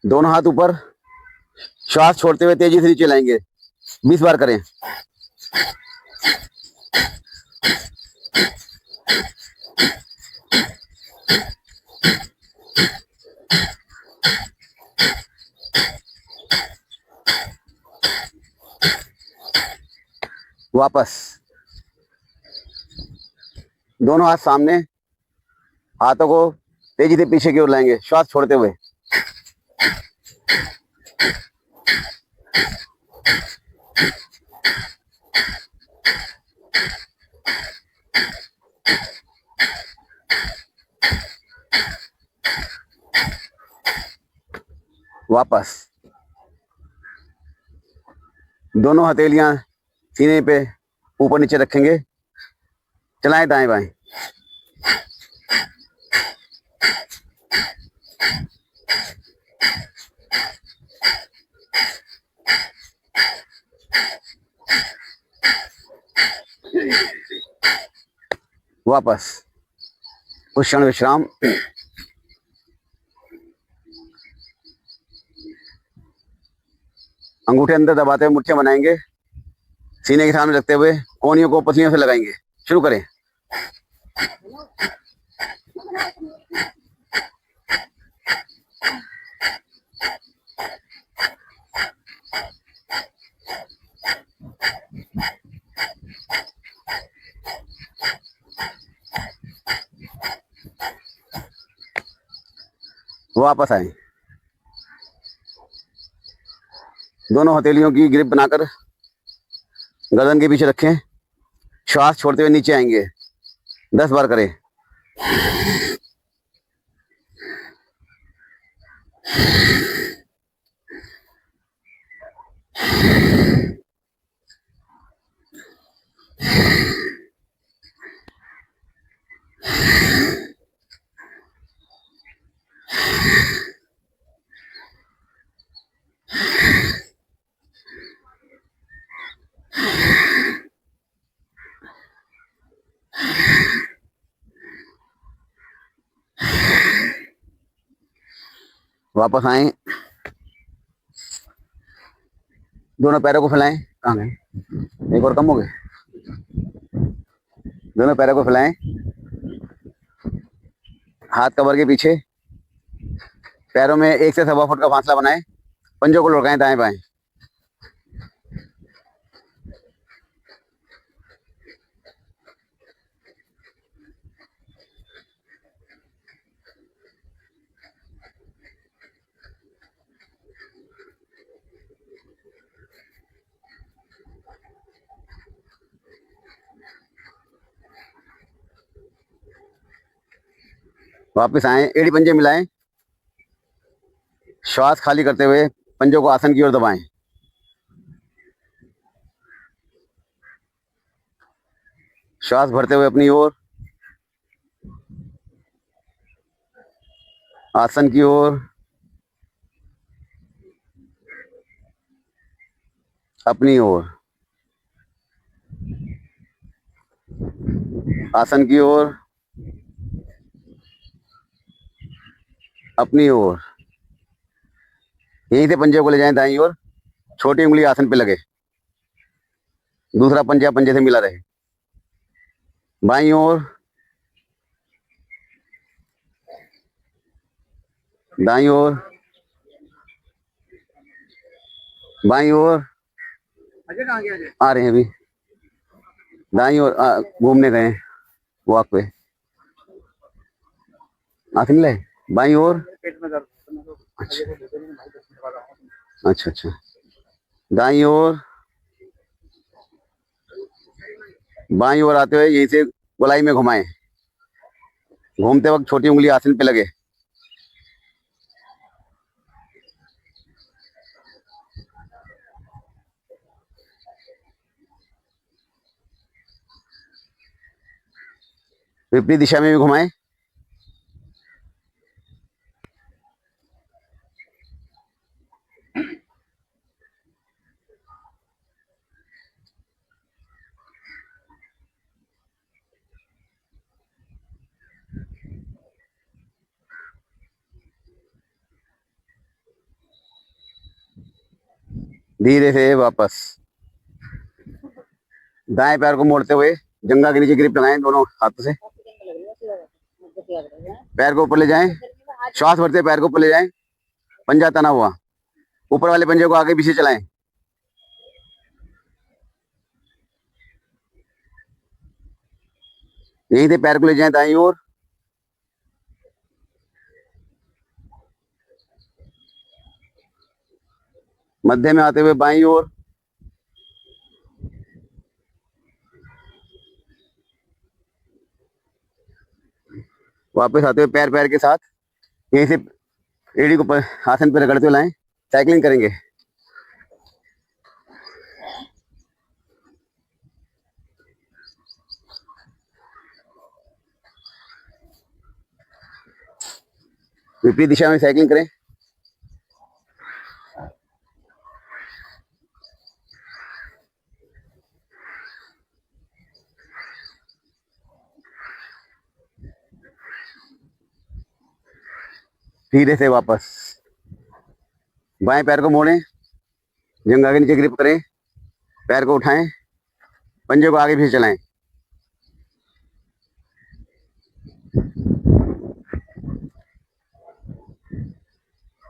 दोनों हाथ ऊपर, श्वास छोड़ते हुए तेजी से नीचे लाएंगे। 20 बार करें। वापस, दोनों हाथ सामने, हाथों को तेजी से पीछे की ओर लाएंगे, श्वास छोड़ते हुए। वापस, दोनों हथेलियां सीने पे ऊपर नीचे रखेंगे, चलाएं दाएं बाएं। वापस, कुछ क्षण विश्राम। अंगूठे अंदर दबाते हुए मुट्ठियां बनाएंगे, सीने के सामने रखते हुए कोहनियों को पसलियों से लगाएंगे। शुरू करें। वापस आए, दोनों हथेलियों की ग्रिप बनाकर गर्दन के पीछे रखें, श्वास छोड़ते हुए नीचे आएंगे। 10 बार करें। वापस आए, दोनों पैरों को फैलाएं। कहाँ गए? एक और कम हो गए। दोनों पैरों को फैलाएं, हाथ कमर के पीछे, पैरों में 1 से 1.25 फुट का फासला बनाएं, पंजों को लुढ़काएं दाएं बाएं। वापस आए, एड़ी पंजे मिलाएं, श्वास खाली करते हुए पंजों को आसन की ओर दबाएं। श्वास भरते हुए अपनी ओर, आसन की ओर, अपनी ओर, आसन की ओर, अपनी ओर। यहीं से पंजे को ले जाएं दाईं ओर, छोटी उंगली आसन पे लगे, दूसरा पंजा पंजे से मिला रहे। बाईं ओर, दाईं ओर, बाईं ओर। आ रहे हैं अभी। दाईं ओर घूमने गए वॉक पे। आसन ले, बाईं ओर। अच्छा अच्छा अच्छा, दाईं ओर, बाईं ओर आते हुए यहीं से गोलाई में घुमाएं, घूमते वक्त छोटी उंगली आसन पे लगे। विपरीत दिशा में भी घुमाएं। धीरे से वापस। दाएं पैर को मोड़ते हुए जंघा के नीचे ग्रिप लगाएं दोनों हाथों से। पैर को ऊपर ले जाएं, श्वास भरते पैर को ऊपर ले जाएं, पंजा तना हुआ, ऊपर वाले पंजे को आगे पीछे चलाएं। यहीं से पैर को ले जाएं दाईं ओर, मध्य में आते हुए बाईं ओर, वापस आते हुए पैर पैर के साथ यहीं से एड़ी को आसन पर रगड़ते हुए लाएं। साइकिलिंग करेंगे। विपरीत दिशा में साइकिलिंग करें। धीरे से वापस। बाएं पैर को मोड़ें, जंघा के नीचे ग्रिप करें, पैर को उठाएं, पंजे को आगे पीछे चलाएं।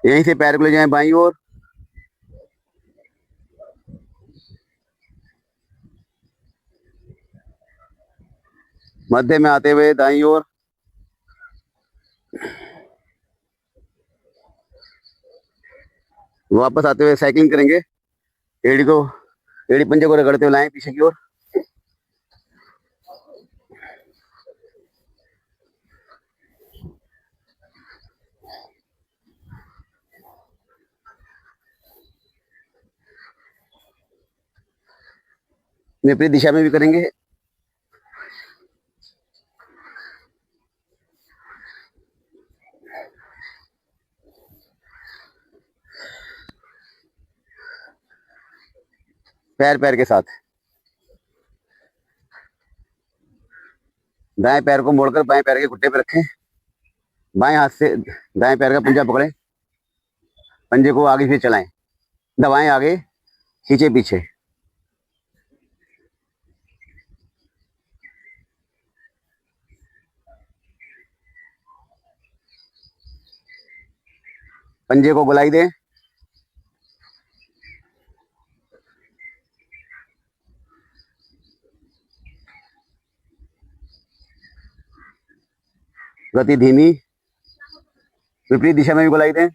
यहीं से पैर को ले जाएं बाईं ओर, मध्य में आते हुए दाईं ओर, वापस आते हुए साइकिलिंग करेंगे। एड़ी पंजे को रगड़ते हुए लाएं पीछे की ओर। विपरीत दिशा में भी करेंगे। पैर पैर के साथ दाएं पैर को मोड़कर बाएं पैर के घुटने पे रखें। बाएं हाथ से दाएं पैर का पंजा पकड़ें, पंजे को आगे पीछे चलाएं, दबाएं आगे, खींचे पीछे। पंजे को गोलाई दें। गति धीमी। विपरीत दिशा में भी गोलाई दें।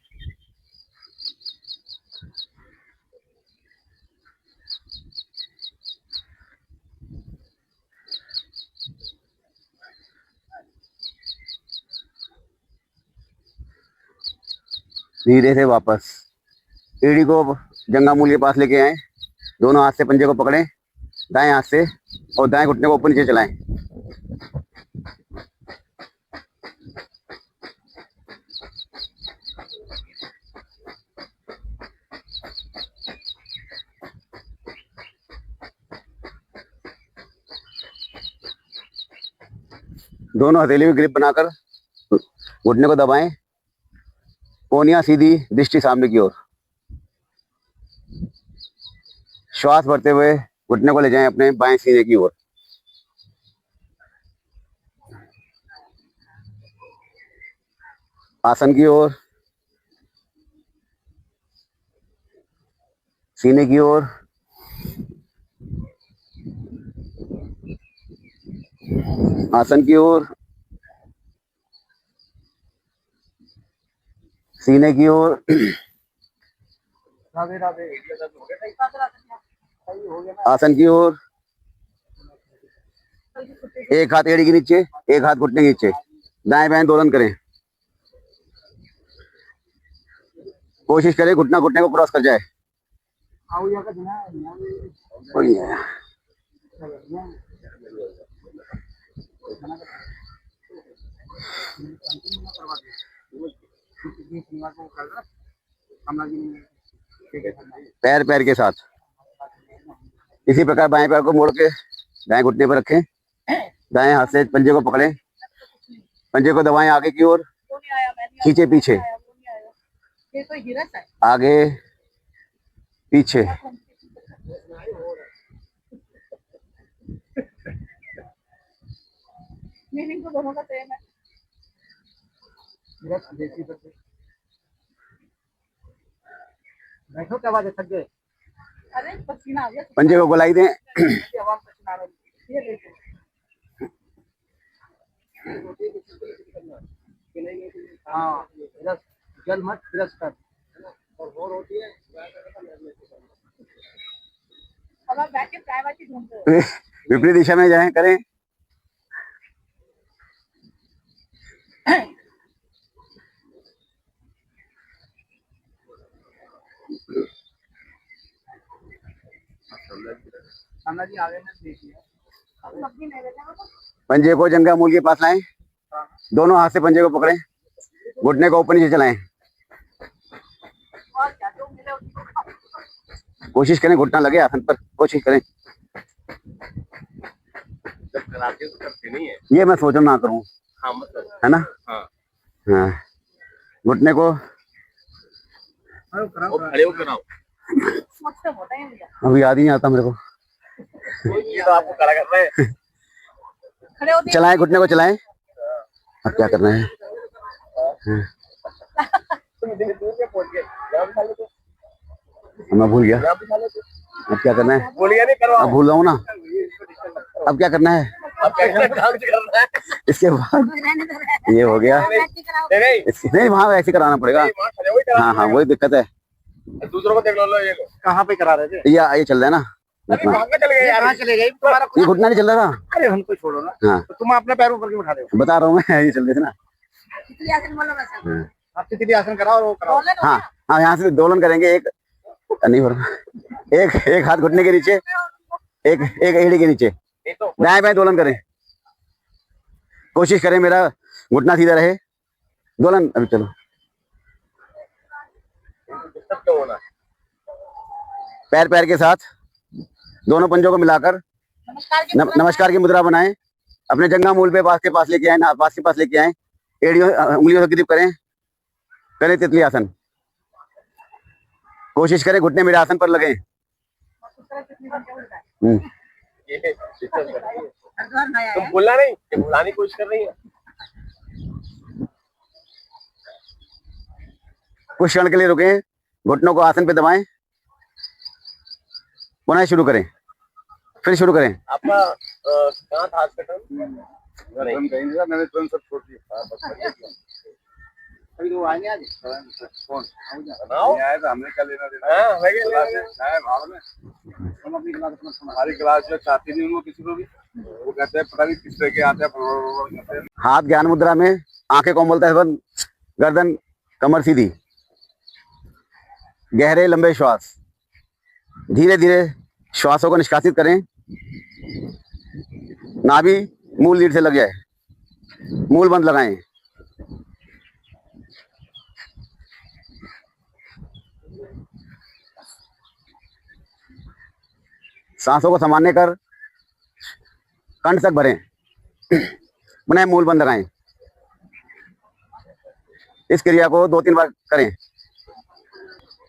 धीरे से वापस। एड़ी को जंघा मूल के पास लेके आए, दोनों हाथ से पंजे को पकड़ें, दाएं हाथ से, और दाएं घुटने को ऊपर नीचे चलाएं। दोनों हथेली में ग्रिप बनाकर घुटने को दबाएं, कोहनियां सीधी, दृष्टि सामने की ओर। श्वास भरते हुए घुटने को ले जाएं अपने बाएं सीने की ओर। आसन की ओर, सीने की ओर, आसन की ओर, सीने की ओर, आसन की ओर। एक हाथ एड़ी के नीचे, एक हाथ घुटने के नीचे, दाएं बाएं दोलन करें। कोशिश करें घुटना घुटने को क्रॉस कर जाए। पैर पैर के साथ इसी प्रकार बाएं पैर को मोड़ के दाएं घुटने पर रखें, दाएं हाथ से पंजे को पकड़ें, पंजे को दबाएं आगे की ओर, खींचे पीछे, आगे, पीछे। मीनिंग तो दोनों का सेम है। बैठो क्या बात है, थक गए? अरे पसीना आ गया। पंजे को गोलाई दें। आवाज पसीना आ रहा है। ये देखो हाँ, ब्रश जल मत ब्रश कर। और होती है अब आप बैठ के चाय वाची ढूंढते हो। विपरीत दिशा में जाएं, करें। अन्ना जी आगे में देखिए। पंजे को जंगा मूल के पास लाएं, दोनों हाथ से पंजे को पकड़ें, घुटने को ऊपर नीचे चलाएं। कोशिश करें घुटना लगे आसन पर, कोशिश करें। नहीं है ये मैं सोच ना करूं। हाँ, है ना। हाँ हाँ, घुटने को खड़े होकर कराओ। अभी याद ही नहीं आता मेरे को। ये तो आपको करा कर रहे हैं। चलाएं, घुटने को चलाएं। अब क्या करना है? मैं भूल गया। अब क्या करना है? अब भूल रहा हूँ ना। अब क्या करना है? इसके बाद ये हो गया। नहीं, वहाँ ऐसे कराना पड़ेगा। हाँ हाँ, वही दिक्कत है। दूसरों को देख लो। ये कहाँ पे करा रहे थे? ये चल रहा है ना। कहाँ चले गए तुम्हारा? ये घुटना नहीं चल रहा था। अरे हमको छोड़ो ना। हाँ, तो तुम अपने पैरों पर क्यों उठा रहे हो? बता रहा हूँ मैं, ये चल रहे थे ना। आप तितली आसन कराओ और वो कराओ। हाँ हाँ, यहाँ से दोलन करेंगे। एक नहीं हो रहा। एक हाथ घुटने के नीचे, एक एड़ी के नीचे, दाएं बाएं दोलन करें। कोशिश करें मेरा घुटना सीधा रहे। दोलन अभी चलो। पैर पैर के साथ दोनों पंजों को मिलाकर नमस्कार की मुद्रा बनाएं। अपने जंघा मूल पे पास के पास लेके आए, ना पास के पास लेके आए। एड़ियों उंगलियों से ग्रिप करें। करें तितली आसन। कोशिश करें घुटने मेरे आसन पर लगे। तुम बोलना नहीं, बुलाने की कोशिश कर रही है। कुछ क्षण के लिए रुकें, घुटनों को आसन पे दबाएं, पुनः शुरू करें, फिर शुरू करें। आपका कहाँ था आज का टर्म? मैंने तुरंत सब छोड़ दिया। अभी तो आएंगे आज। कौन आया था? हमने क्या लेना देना? हम अपनी क्लास में हमारी क्लास जो चाहती नहीं उनको किसी को भी, वो कहते हैं पता नहीं किस तरह के आते हैं। हाथ ज्ञान मुद्रा में, आंखें कोमलता से बंद, गर्दन कमर सीधी, गहरे लंबे श्वास। धीरे धीरे श्वासों को निष्कासित करें। नाभि मूल लीड से लग जाए। मूल बंद लगाएं। सांसों को सामान्य कर कंठ तक भरें। पुनः मूल बंद लगाएं। इस क्रिया को 2-3 बार करें।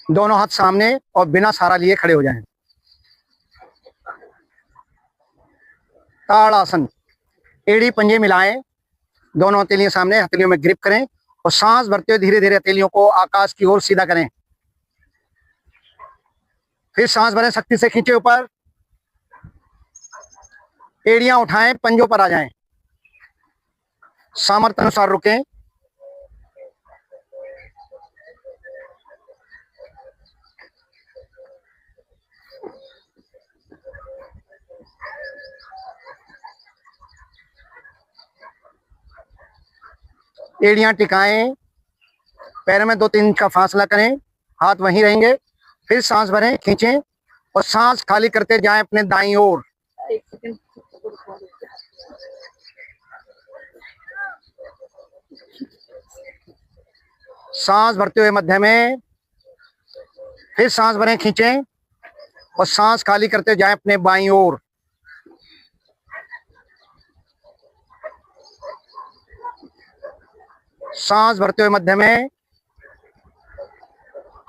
दोनों हाथ सामने और बिना सहारा लिए खड़े हो जाएं। ताड़ासन। एड़ी पंजे मिलाएं, दोनों हथेलियों सामने, हथेलियों में ग्रिप करें और सांस भरते हुए धीरे धीरे हथेलियों को आकाश की ओर सीधा करें। फिर सांस भरें, शक्ति से खींचे ऊपर। एड़ियां उठाएं, पंजों पर आ जाएं। सामर्थ्य अनुसार रुकें। एड़ियां टिकाएं, पैर में 2-3 इंच का फासला करें, हाथ वहीं रहेंगे। फिर सांस भरें, खींचें और सांस खाली करते जाएं अपने दाईं ओर। सांस भरते हुए मध्य में, फिर सांस भरें, खींचें और सांस खाली करते जाएं अपने बाईं ओर। सांस भरते हुए मध्य में,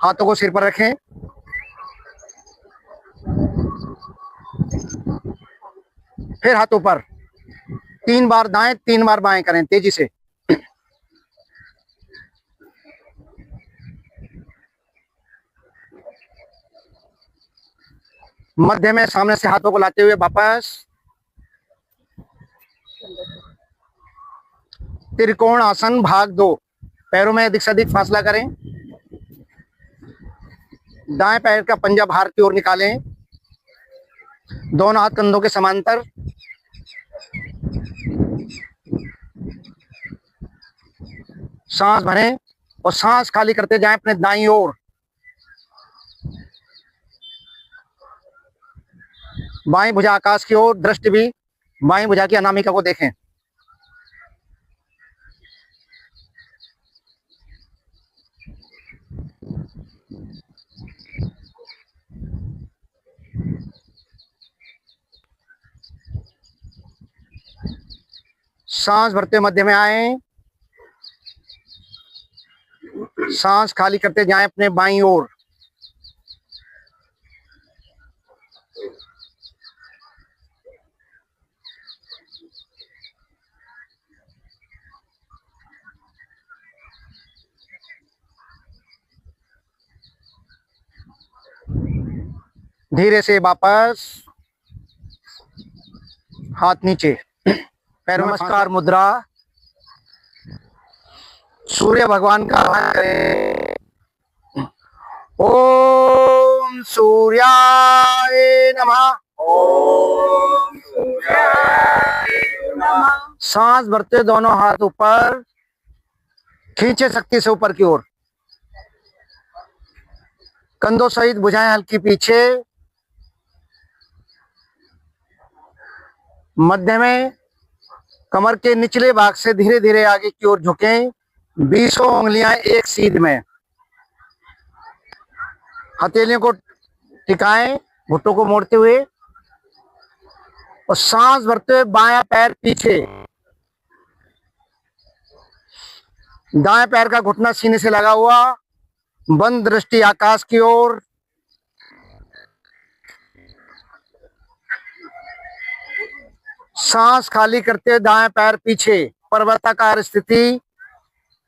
हाथों को सिर पर रखें फिर हाथ ऊपर, 3 बार दाएं 3 बार बाएं करें तेजी से। मध्य में सामने से हाथों को लाते हुए वापस त्रिकोण आसन भाग 2। पैरों में अधिक से अधिक फासला करें। दाएं पैर का पंजा बाहर की ओर निकालें, दोनों हाथ कंधों के समांतर। सांस भरें और सांस खाली करते जाएं अपने दाईं ओर। बाईं भुजा आकाश की ओर, दृष्टि भी बाईं भुजा की अनामिका को देखें। सांस भरते मध्य में आए, सांस खाली करते जाएं अपने बाईं ओर। धीरे से वापस हाथ नीचे, पैरों में नमस्कार मुद्रा। सूर्य भगवान का आह्वान करें। ओम सूर्याय नमः। ओम सूर्याय नमः। सांस भरते दोनों हाथ ऊपर, खींचे शक्ति से ऊपर की ओर। कंधों सहित भुजाएं हल्की पीछे। मध्य में कमर के निचले भाग से धीरे धीरे आगे की ओर झुकें। 20 उंगलियां एक सीध में। हथेलियों को टिकाएं घुटनों को मोड़ते हुए और सांस भरते हुए बायां पैर पीछे। दाएं पैर का घुटना सीने से लगा हुआ, बंद दृष्टि आकाश की ओर। सांस खाली करते दाएं पैर पीछे, पर्वताकार स्थिति,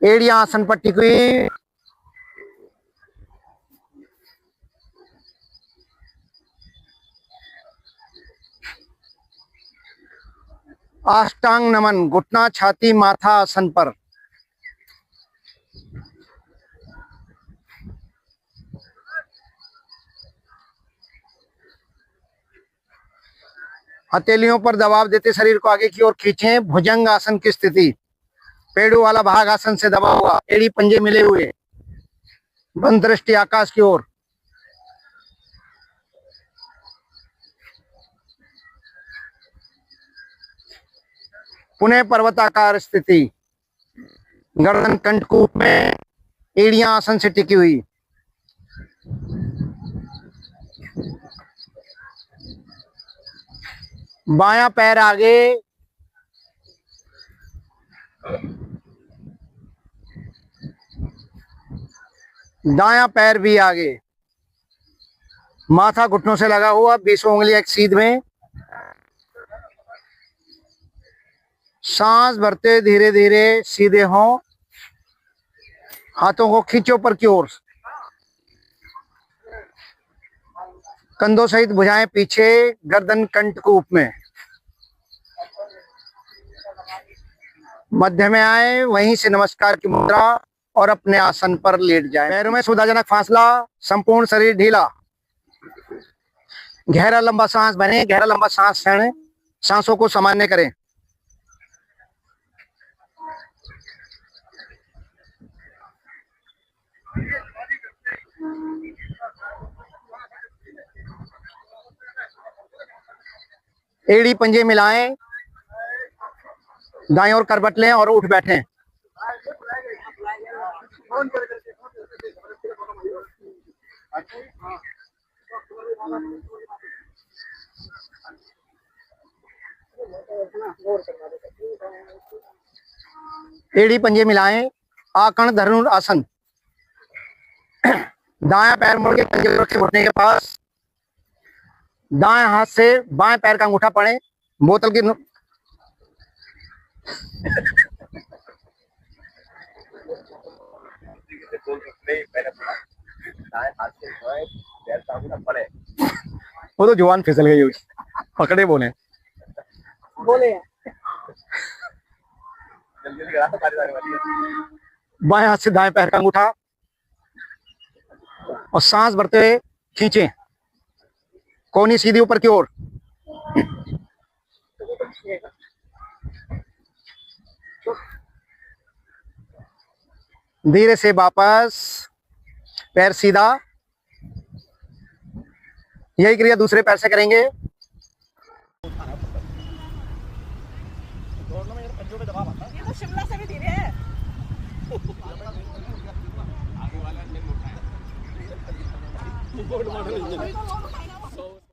एड़ियां आसन पर टिकी हुई। अष्टांग नमन, घुटना छाती माथा आसन पर। हथेलियों पर दबाव देते शरीर को आगे की ओर खींचें। भुजंग आसन की स्थिति, पेड़ों वाला भाग आसन से दबा हुआ, एड़ी पंजे मिले हुए, बंद दृष्टि आकाश की ओर। पुनः पर्वताकार स्थिति, गर्दन कंठकूप में, एड़ियां आसन से टिकी हुई। बायां पैर आगे, दायां पैर भी आगे, माथा घुटनों से लगा हुआ, 20 उंगलियां एक सीध में। सांस भरते धीरे धीरे सीधे हों, हाथों को खींचो ऊपर की ओर। कंधों सहित भुजाएं पीछे, गर्दन कंठकूप में। मध्य में आए, वहीं से नमस्कार की मुद्रा और अपने आसन पर लेट जाए। पैरों में सुविधाजनक फासला, संपूर्ण शरीर ढीला। गहरा लंबा सांस भरें, गहरा लंबा सांस छोड़ें, सांसों को सामान्य करें। एड़ी पंजे मिलाएं, दाएं ओर करवट लें और उठ बैठें। एड़ी पंजे मिलाएं, आकर्ण धनुर आसन। दायां पैर मुड़ के पंजे रखें घुटने के पास। दाएं हाथ से बाएं पैर का अंगूठा पड़े बोतल की से बोल सकते हैं, पहले दाएं हाथ से जो है पैर सामने ना पड़े। वो तो जुबान फिसल गई हुई, पकड़े बोले। बोले जल्दी जल्दी करा तो बारी बारी वाली है। बाएं हाथ से दाएं पैर का अंगूठा और सांस भरते हुए खींचे, कोहनी सीधी ऊपर की ओर। धीरे से वापस, पैर सीधा। यही क्रिया दूसरे पैर से करेंगे। ये तो शिमला से भी धीरे है।